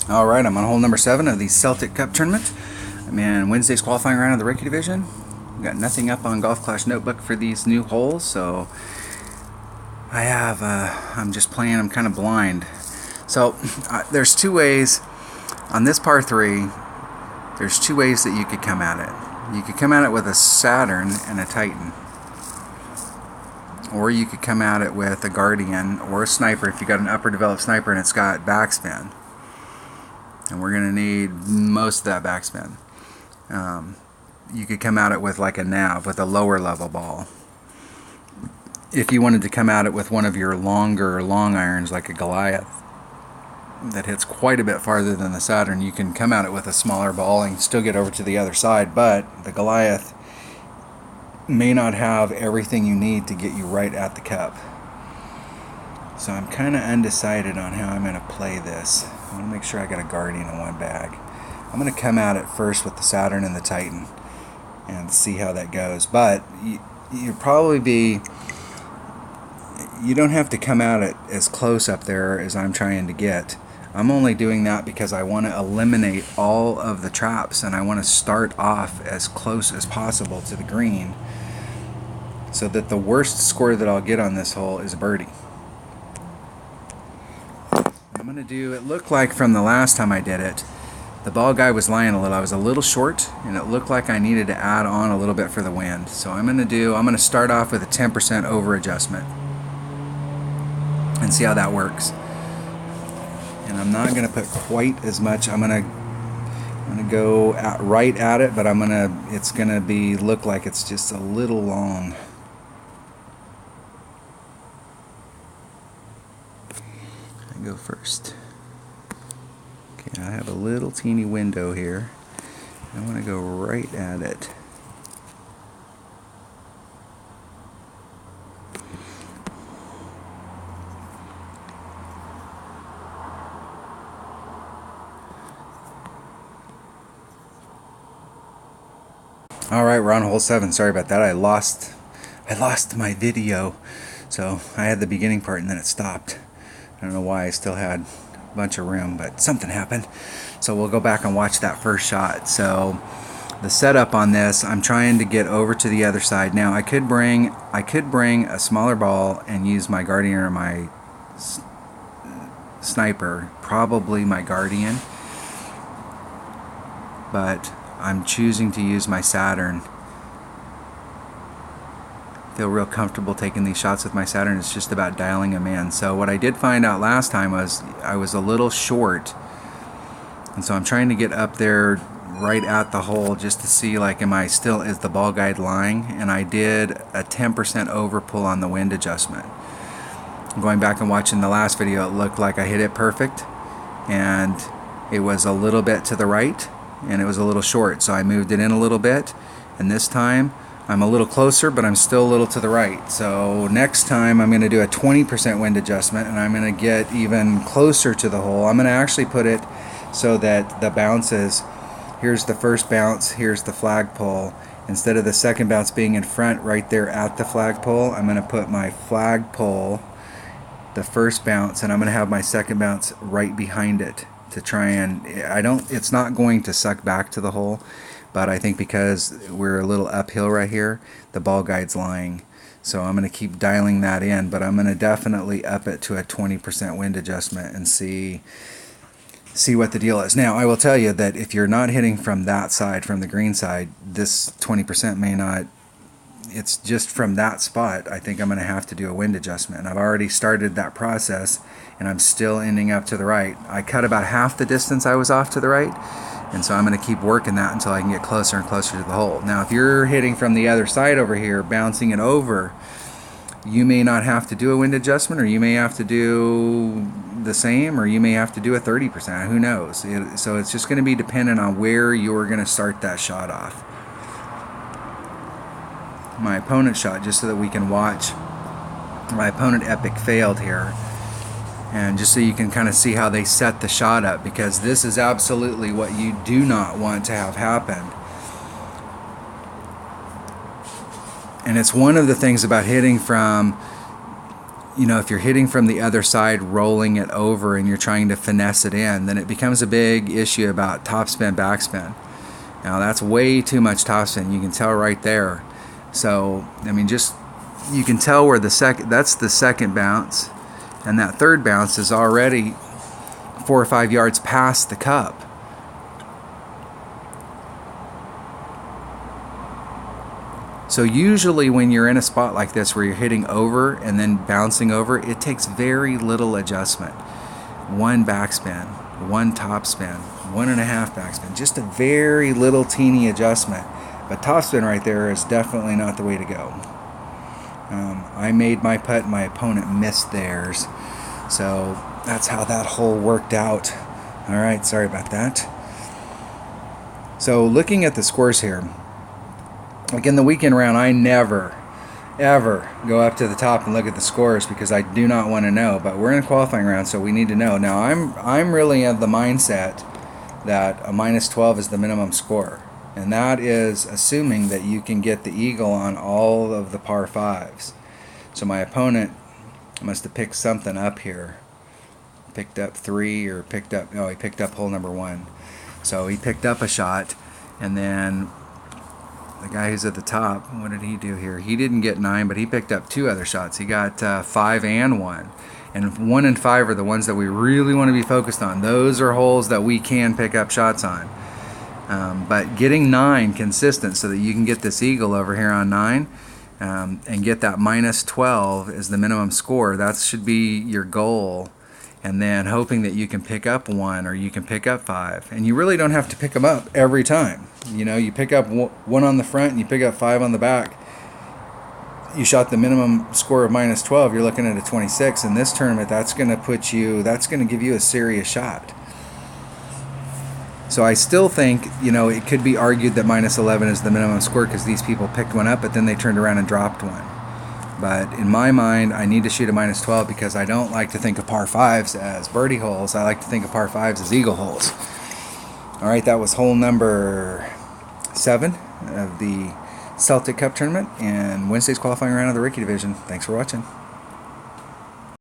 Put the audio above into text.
Alright, I'm on hole number 7 of the Celtic Cup tournament. I'm in Wednesday's qualifying round of the rookie division. Got nothing up on Golf Clash Notebook for these new holes, so I'm just playing, I'm kind of blind. So there's two ways, on this par 3, there's two ways that you could come at it. You could come at it with a Saturn and a Titan. Or you could come at it with a Guardian or a Sniper if you got an upper developed Sniper and it's got backspin. And we're going to need most of that backspin. You could come at it with like a nav, with a lower level ball. If you wanted to come at it with one of your longer long irons like a Goliath that hits quite a bit farther than the Saturn, you can come at it with a smaller ball and still get over to the other side, but the Goliath may not have everything you need to get you right at the cup. So I'm kind of undecided on how I'm going to play this. I want to make sure I got a Guardian in one bag. I'm going to come at it first with the Saturn and the Titan and see how that goes. But you don't have to come at it as close up there as I'm trying to get. I'm only doing that because I want to eliminate all of the traps and I want to start off as close as possible to the green so that the worst score that I'll get on this hole is a birdie. I'm going to do, it looked like from the last time I did it, the ball guy was lying a little. I was a little short and it looked like I needed to add on a little bit for the wind. So I'm going to start off with a 10% over adjustment and see how that works. And I'm not going to put quite as much. I'm going to go right at it, but it's going to look like it's just a little long. I go first. Okay, I have a little teeny window here. I want to go right at it. Alright, we're on hole 7. Sorry about that. I lost my video. So I had the beginning part and then it stopped. I don't know why. I still had a bunch of room, but something happened. So we'll go back and watch that first shot. So the setup on this, I'm trying to get over to the other side. Now I could bring a smaller ball and use my Guardian or my Sniper, probably my Guardian, but I'm choosing to use my Saturn. Feel real comfortable taking these shots with my Saturn. It's just about dialing them in. So what I did find out last time was I was a little short, and so I'm trying to get up there right at the hole just to see, like, is the ball guide lying? And I did a 10% over pull on the wind adjustment. Going back and watching the last video, it looked like I hit it perfect, and it was a little bit to the right and it was a little short, so I moved it in a little bit, and this time I'm a little closer, but I'm still a little to the right. So next time I'm going to do a 20% wind adjustment, and I'm going to get even closer to the hole. I'm going to actually put it so that the bounces, here's the first bounce, here's the flagpole. Instead of the second bounce being in front right there at the flagpole, I'm going to put my flagpole, the first bounce, and I'm going to have my second bounce right behind it to try and, it's not going to suck back to the hole, but I think because we're a little uphill right here, the ball guide's lying. So I'm going to keep dialing that in, but I'm going to definitely up it to a 20% wind adjustment and see what the deal is. Now, I will tell you that if you're not hitting from that side, from the green side, this 20% may not, it's just from that spot. I think I'm going to have to do a wind adjustment. And I've already started that process, and I'm still ending up to the right. I cut about half the distance I was off to the right, and so I'm going to keep working that until I can get closer and closer to the hole. Now, if you're hitting from the other side over here, bouncing it over, you may not have to do a wind adjustment, or you may have to do the same, or you may have to do a 30%. Who knows? So it's just going to be dependent on where you're going to start that shot off. My opponent shot, just so that we can watch. My opponent epic failed here, and just so you can kind of see how they set the shot up, because this is absolutely what you do not want to have happen. And it's one of the things about hitting from you know, if you're hitting from the other side, rolling it over, and you're trying to finesse it in, then it becomes a big issue about topspin, backspin. Now that's way too much topspin. You can tell right there. So I mean, just you can tell where that's the second bounce, and that third bounce is already 4 or 5 yards past the cup. So usually when you're in a spot like this where you're hitting over and then bouncing over, it takes very little adjustment. 1 backspin, 1 topspin, 1.5 backspin, just a very little teeny adjustment. But topspin right there is definitely not the way to go. I made my putt, my opponent missed theirs. So that's how that hole worked out. All right, sorry about that. So looking at the scores here, like in the weekend round, I never, ever go up to the top and look at the scores because I do not want to know. But we're in a qualifying round, so we need to know. Now, I'm really of the mindset that a -12 is the minimum score. And that is assuming that you can get the eagle on all of the par 5s. So my opponent must have picked something up here. Picked up 3 or picked up, no, he picked up hole number 1. So he picked up a shot, and then the guy who's at the top, what did he do here? He didn't get 9, but he picked up 2 other shots. He got 5 and 1. And 1 and 5 are the ones that we really want to be focused on. Those are holes that we can pick up shots on. But getting 9 consistent so that you can get this eagle over here on 9 and get that -12 as the minimum score, that should be your goal. And then hoping that you can pick up 1 or you can pick up 5. And you really don't have to pick them up every time. You know, you pick up 1 on the front and you pick up 5 on the back. You shot the minimum score of -12, you're looking at a 26. In this tournament, that's going to give you a serious shot. So I still think, you know, it could be argued that -11 is the minimum score because these people picked 1 up, but then they turned around and dropped 1. But in my mind, I need to shoot a -12 because I don't like to think of par 5s as birdie holes. I like to think of par 5s as eagle holes. All right, that was hole number 7 of the Celtic Cup tournament and Wednesday's qualifying round of the rookie division. Thanks for watching.